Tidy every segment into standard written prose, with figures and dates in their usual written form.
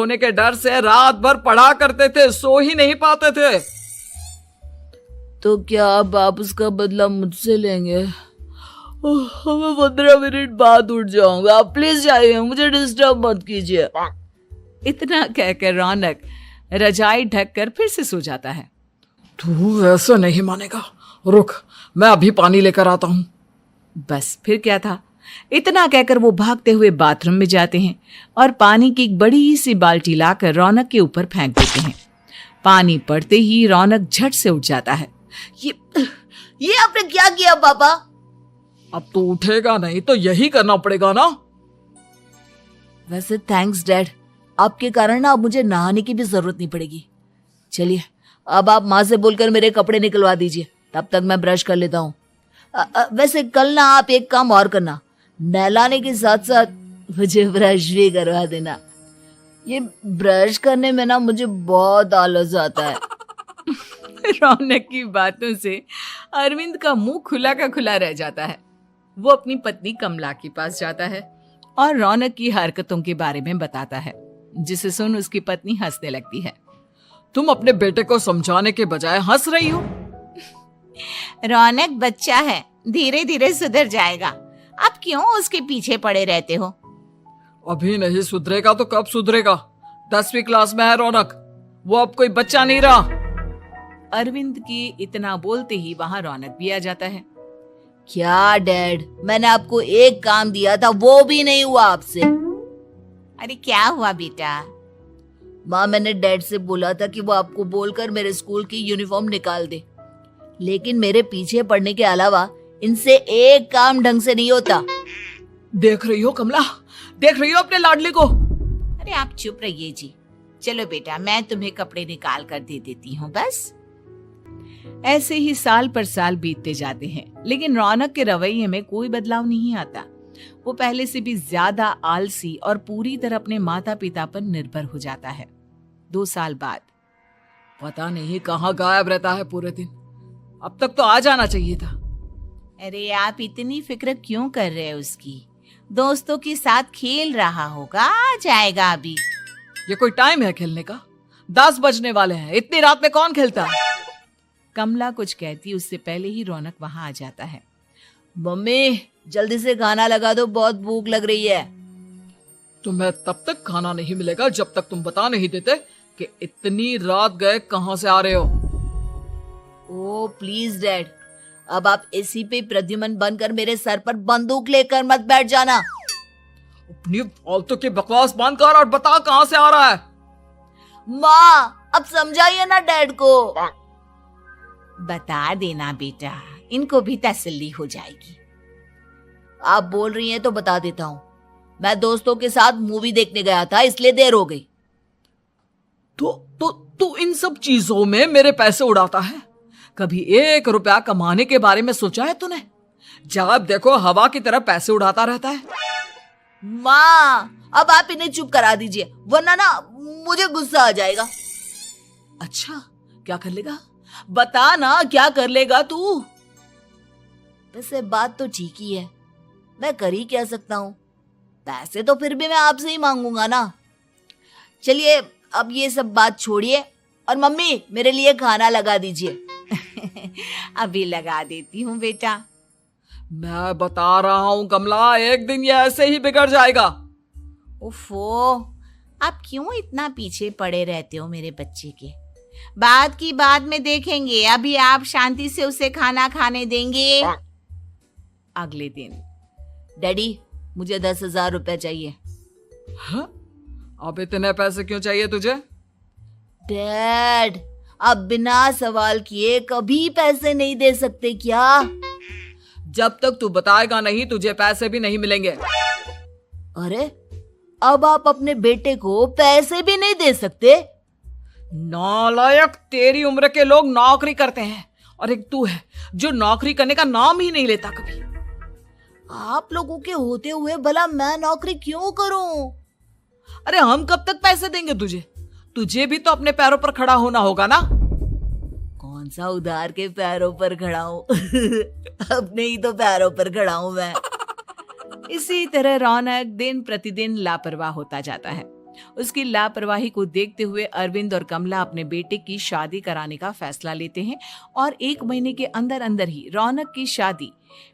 होने के डर से रात भर पढ़ा करते थे, सो ही नहीं पाते थे। तो क्या आप उसका बदला मुझसे लेंगे? मैं 15 मिनट बाद उठ जाऊंगा, आप प्लीज जाइए, मुझे डिस्टर्ब मत कीजिए। इतना कहकर रौनक रजाई ढककर फिर से सो जाता है। तू ऐसा नहीं मानेगा, रुक मैं अभी पानी लेकर आता हूँ। बस फिर क्या था, इतना कहकर वो भागते हुए बाथरूम में जाते हैं और पानी की एक बड़ी सी बाल्टी लाकर रौनक के ऊपर फेंक देते हैं। पानी पड़ते ही रौनक झट से उठ जाता है। ये आपने क्या किया पापा? अब तो उठेगा नहीं तो यही करना पड़ेगा ना। वैसे थैंक्स डैड, आपके कारण ना अब मुझे नहाने की भी जरूरत नहीं पड़ेगी। चलिए अब आप माँ से बोलकर मेरे कपड़े निकलवा दीजिए, तब तक मैं ब्रश कर लेता हूँ। वैसे कल ना आप एक काम और करना, नहलाने के साथ साथ मुझे ब्रश भी करवा देना। ये ब्रश करने में ना मुझे बहुत आलस आता है। रौनक की बातों से अरविंद का मुंह खुला का खुला रह जाता है। वो अपनी पत्नी कमला के पास जाता है और रौनक की हरकतों के बारे में बताता है, जिसे सुन उसकी पत्नी हंसने लगती है। तुम अपने बेटे को समझाने के बजाय हंस रही हो। रौनक बच्चा है, धीरे धीरे सुधर जाएगा, आप क्यों उसके पीछे पड़े रहते हो? अभी नहीं सुधरेगा तो कब सुधरेगा? 10वीं क्लास में है रौनक, वो अब कोई बच्चा नहीं रहा। अरविंद की इतना बोलते ही वहां रौनक भी आ जाता है। क्या डैड, मैंने आपको एक काम दिया था, वो भी नहीं हुआ आपसे। अरे क्या हुआ बेटा? माँ, मैंने डैड से बोला था कि वो आपको बोलकर मेरे स्कूल की यूनिफॉर्म निकाल दे, लेकिन मेरे पीछे पड़ने के अलावा इनसे एक काम ढंग से नहीं होता। देख रही हो कमला, देख रही हो अपने लाडले को? अरे आप चुप रहिए जी। चलो बेटा, मैं तुम्हें कपड़े निकाल कर दे देती हूँ। बस ऐसे ही साल पर साल बीतते जाते हैं, लेकिन रौनक के रवैये में कोई बदलाव नहीं आता। वो पहले से भी ज्यादा आलसी और पूरी तरह अपने माता पिता पर निर्भर हो जाता है। 2 साल बाद पता नहीं कहाँ गायब रहता है पूरे दिन, अब तक तो आ जाना चाहिए था। अरे आप इतनी फिक्र क्यों कर रहे हैं उसकी? दोस्तों के साथ खेल रहा होगा, आ जाएगा अभी। ये कोई टाइम है खेलने का? 10 बजने वाले हैं, इतनी रात में कौन खेलता है? कमला कुछ कहती उससे पहले ही रौनक वहां आ जाता है। मम्मी जल्दी से खाना लगा दो, बहुत भूख लग रही है। तुम्हें तब तक खाना नहीं मिलेगा जब तक तुम बता नहीं देते कि इतनी रात गए कहां से आ रहे हो। ओ प्लीज डैड, अब आप एसी पे प्रद्युमन बनकर मेरे सर पर बंदूक लेकर मत बैठ जाना। अपनी फालतू की बकवास बंद कर और बता कहां से आ रहा है। माँ अब समझाइए ना डैड को। बता देना बेटा, इनको भी तसल्ली हो जाएगी। आप बोल रही हैं तो बता देता हूँ, मैं दोस्तों के साथ मूवी देखने गया था, इसलिए देर हो गई। तो इन सब चीजों में मेरे पैसे उड़ाता है? कभी 1 रुपया कमाने के बारे में सोचा है तूने? जब देखो हवा की तरह पैसे उड़ाता रहता है। माँ अब आप इन्हें चुप करा दीजिए, वरना ना मुझे गुस्सा आ जाएगा। अच्छा क्या कर लेगा? बता ना क्या कर लेगा तू? वैसे बात तो ठीक ही है, मैं कर ही क्या सकता हूँ, पैसे तो फिर भी मैं आपसे ही मांगूंगा ना। चलिए अब ये सब बात छोड़िए और मम्मी मेरे लिए खाना लगा दीजिए। अभी लगा देती हूँ बेटा। मैं बता रहा हूँ कमला, एक दिन ये ऐसे ही बिगड़ जाएगा। उफ़ो, आप क्यों इतना पीछे पड़े रहते हो मेरे बच्चे के? बात की बाद में देखेंगे, अभी आप शांति से उसे खाना खाने देंगे। अगले दिन डैडी मुझे 10,000 रुपए चाहिए। हाँ? अब इतने पैसे क्यों चाहिए तुझे? डैड आप बिना सवाल किए कभी पैसे नहीं दे सकते क्या? जब तक तू बताएगा नहीं तुझे पैसे भी नहीं मिलेंगे। अरे अब आप अपने बेटे को पैसे भी नहीं दे सकते? नालायक, तेरी उम्र के लोग नौकरी करते हैं और एक तू है जो नौकरी करने का नाम ही नहीं लेता कभी। आप लोगों के होते हुए भला मैं नौकरी क्यों करूं? अरे हम कब तक पैसे देंगे तुझे? तुझे भी तो अपने पैरों पर खड़ा होना होगा ना। कौन सा उधार के पैरों पर खड़ा हूं? अपने ही तो पैरों पर खड़ा हूं मैं। इसी तरह रौनक दिन प्रतिदिन लापरवाह होता जाता है। उसकी लापरवाही को देखते हुए अरविंद और कमला अपने बेटे की शादी कराने का फैसला लेते हैं और 1 महीने के अंदर अंदर ही रौनक की शादी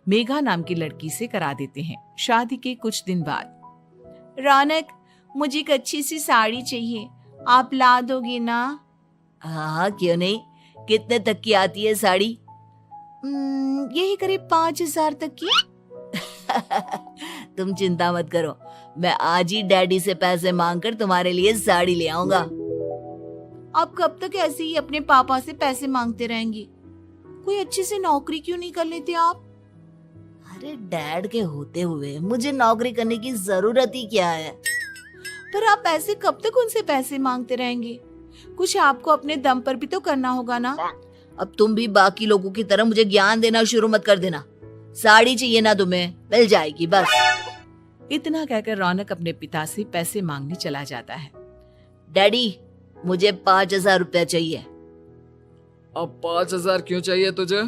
मेघा नाम की लड़की से करा देते हैं। शादी के कुछ दिन बाद, रौनक, मुझे एक अच्छी सी साड़ी चाहिए, आप ला दोगे ना? हाँ, क्यों नहीं। कितने तक की आती है साड़ी? यही करीब 5,000 तक की। तुम चिंता मत करो, मैं आज ही डैडी से पैसे मांगकर तुम्हारे लिए साड़ी ले आऊंगा। आप कब तक ऐसे ही अपने पापा से पैसे मांगते रहेंगे? कोई अच्छी सी नौकरी क्यों नहीं कर लेते आप? अरे डैड के होते हुए मुझे नौकरी करने की जरूरत ही क्या है? पर आप ऐसे कब तक उनसे पैसे मांगते रहेंगे? कुछ आपको अपने दम पर भी तो करना होगा ना। अब तुम भी बाकी लोगों की तरह मुझे ज्ञान देना शुरू मत कर देना। साड़ी चाहिए ना तुम्हें, मिल जाएगी बस। इतना कहकर रौनक अपने पिता से पैसे मांगने चला जाता है। डैडी, मुझे 5,000 रुपया चाहिए। अब 5,000 क्यों चाहिए तुझे?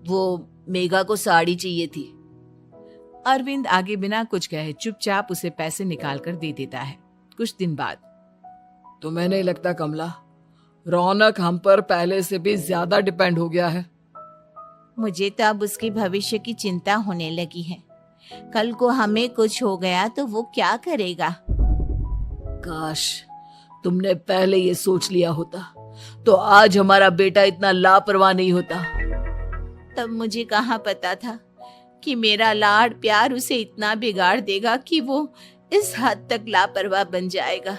वो मेघा को साड़ी चाहिए थी। अरविंद आगे बिना कुछ कहे चुपचाप उसे पैसे निकाल कर दे देता है। कुछ दिन बाद, तुम्हें नहीं लगता कमला, रौनक हम पर पहले से भी ज्यादा डिपेंड हो गया है? मुझे तो अब उसके भविष्य की चिंता होने लगी है। कल को हमें कुछ हो गया तो वो क्या करेगा? काश तुमने पहले ये सोच लिया होता तो आज हमारा बेटा इतना लापरवाह नहीं होता। तब मुझे कहाँ पता था कि मेरा लाड प्यार उसे इतना बिगाड़ देगा कि वो इस हद तक लापरवाह बन जाएगा।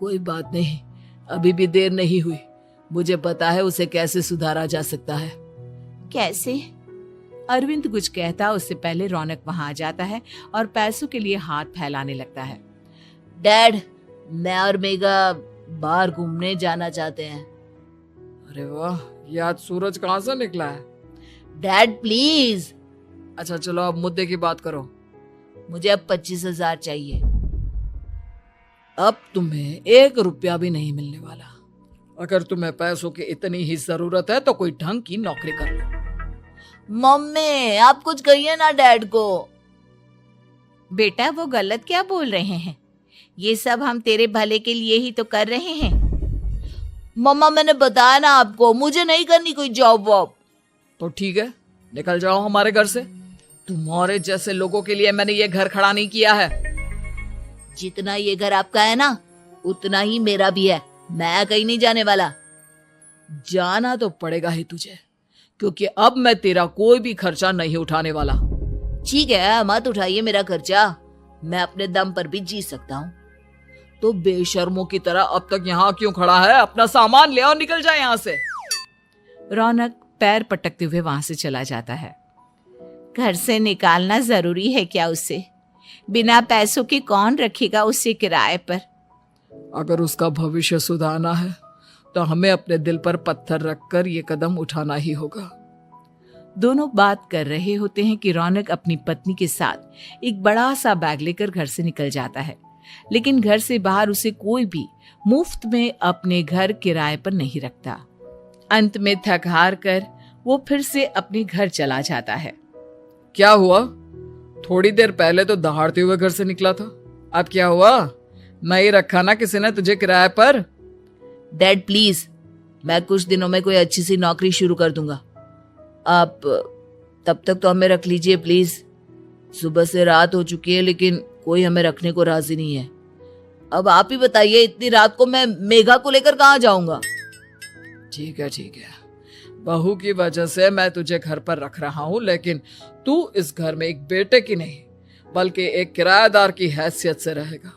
कोई बात नहीं, अभी भी देर नहीं हुई। मुझे पता है उसे कैसे सुधारा जा सकता है। कैसे? अरविंद कुछ कहता उससे पहले रौनक वहां आ जाता है और पैसों के लिए हाथ फैलाने लगता है। डैड, मैं और मेघा बाहर घूमने जाना चाहते हैं। अरे वाह, ये आज सूरज कहाँ से निकला है? Dad please. अच्छा चलो अब मुद्दे की बात करो। मुझे अब 25,000 चाहिए। अब तुम्हें 1 रुपया भी नहीं मिलने वाला। अगर तुम्हें पैसों की इतनी ही जरूरत है तो कोई ढंग की नौकरी कर लो। मम्मी, आप कुछ कहिए ना डैड को। बेटा, वो गलत क्या बोल रहे हैं? ये सब हम तेरे भले के लिए ही तो कर रहे हैं। मम्मा, मैंने बताया ना आपको, मुझे नहीं करनी कोई जॉब वॉब। तो ठीक है, निकल जाओ हमारे घर से। तुम्हारे जैसे लोगों के लिए मैंने ये घर खड़ा नहीं किया है। जितना ये घर आपका है ना, उतना ही मेरा भी है। मैं कहीं नहीं जाने वाला। जाना तो पड़ेगा ही तुझे, क्योंकि अब मैं तेरा कोई भी खर्चा नहीं उठाने वाला। ठीक है, मत उठाइए मेरा खर्चा, मैं अपने दम पर भी जी सकता हूँ। तो बेशर्मों की तरह अब तक यहाँ क्यों खड़ा है? अपना सामान ले और निकल जाए यहाँ से। रौनक पैर पटकते हुए वहां से चला जाता है। घर से निकालना जरूरी है क्या उसे? बिना पैसों के कौन रखेगा उसे किराए पर? अगर उसका भविष्य सुधारना है तो हमें अपने दिल पर पत्थर रखकर ये कदम उठाना ही होगा। दोनों बात कर रहे होते हैं कि रौनक अपनी पत्नी के साथ एक बड़ा सा बैग लेकर घर से निकल जाता है, लेकिन घर से बाहर उसे कोई भी मुफ्त में अपने घर किराए पर नहीं रखता। अंत में थक हार कर वो फिर से अपने घर चला जाता है। क्या हुआ? थोड़ी देर पहले तो दहाड़ते हुए घर से निकला था, अब क्या हुआ? नहीं रखा ना किसी ने तुझे किराए पर? डैड प्लीज, मैं कुछ दिनों में कोई अच्छी सी नौकरी शुरू कर दूंगा। आप तब तक तो हमें रख लीजिए प्लीज। सुबह से रात हो चुकी है लेकिन कोई हमें रखने को राजी नहीं है। अब आप ही बताइए, इतनी रात को मैं मेघा को लेकर कहाँ जाऊंगा? ठीक है ठीक है, बहू की वजह से मैं तुझे घर पर रख रहा हूँ, लेकिन तू इस घर में एक बेटे की नहीं बल्कि एक किराएदार की हैसियत से रहेगा।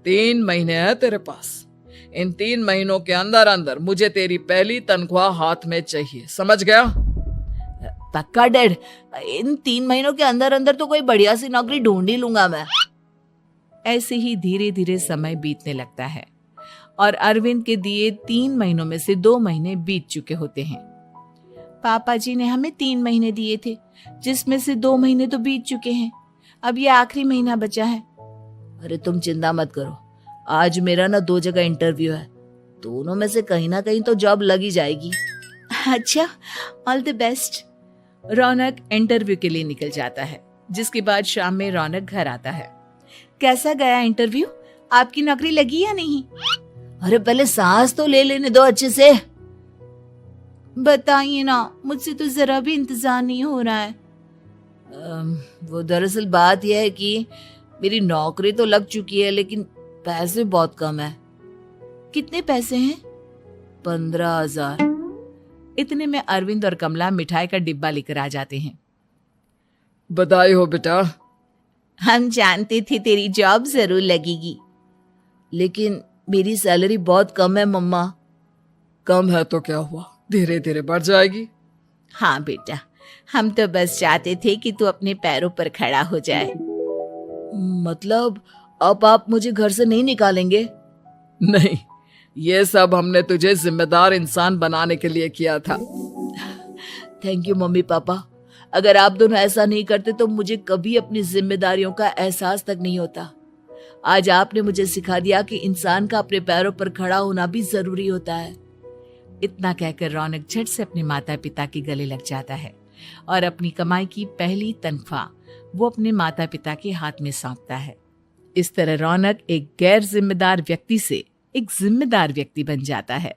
3 महीने है तेरे पास। इन 3 महीनों के अंदर अंदर मुझे तेरी पहली तनख्वाह हाथ में चाहिए, समझ गया? पक्का डैड, इन 3 महीनों के अंदर अंदर तो कोई बढ़िया सी नौकरी ढूंढ ही लूंगा मैं। ऐसे ही धीरे धीरे समय बीतने लगता है और अरविंद के दिए 3 महीनों में से 2 महीने बीत चुके होते हैं। पापा जी ने हमें 3 महीने दिए थे, जिसमें से 2 महीने तो बीत चुके हैं। अब ये आखिरी महीना बचा है। अरे तुम चिंता मत करो, आज मेरा ना 2 जगह इंटरव्यू है, दोनों में से कहीं ना कहीं तो जॉब लग ही जाएगी। अच्छा, all the best. Raunak interview के लिए निकल जाता है, जिसके बाद शाम में रौनक घर आता है। कैसा गया इंटरव्यू? आपकी नौकरी लगी या नहीं? अरे पहले सांस तो ले लेने दो अच्छे से। बताइए ना, मुझसे तो जरा भी इंतजार नहीं हो रहा है। वो दरअसल बात यह है कि मेरी नौकरी तो लग चुकी है लेकिन पैसे बहुत कम है। कितने पैसे हैं? 15,000। इतने में अरविंद और कमला मिठाई का डिब्बा लेकर आ जाते हैं। बधाई हो बेटा। हम जानते थे तेरी जॉब जरूर लगेगी। लेकिन मेरी सैलरी बहुत कम है मम्मा। कम है तो क्या हुआ, धीरे धीरे बढ़ जाएगी। हाँ बेटा, हम तो बस चाहते थे कि तू अपने पैरों पर खड़ा हो जाए। मतलब अब आप मुझे घर से नहीं निकालेंगे? नहीं, ये सब हमने तुझे जिम्मेदार इंसान बनाने के लिए किया था। Thank you mummy papa. अगर आप दोनों ऐसा नहीं करते तो मुझे कभी अपनी जिम्मेदारियों का एहसास तक नहीं होता। आज आपने मुझे सिखा दिया कि इंसान का अपने पैरों पर खड़ा होना भी जरूरी होता है। इतना कहकर रौनक झट से अपने माता पिता के गले लग जाता है और अपनी कमाई की पहली तनख्वाह वो अपने माता पिता के हाथ में सौंपता है। इस तरह रौनक एक गैर जिम्मेदार व्यक्ति से एक जिम्मेदार व्यक्ति बन जाता है।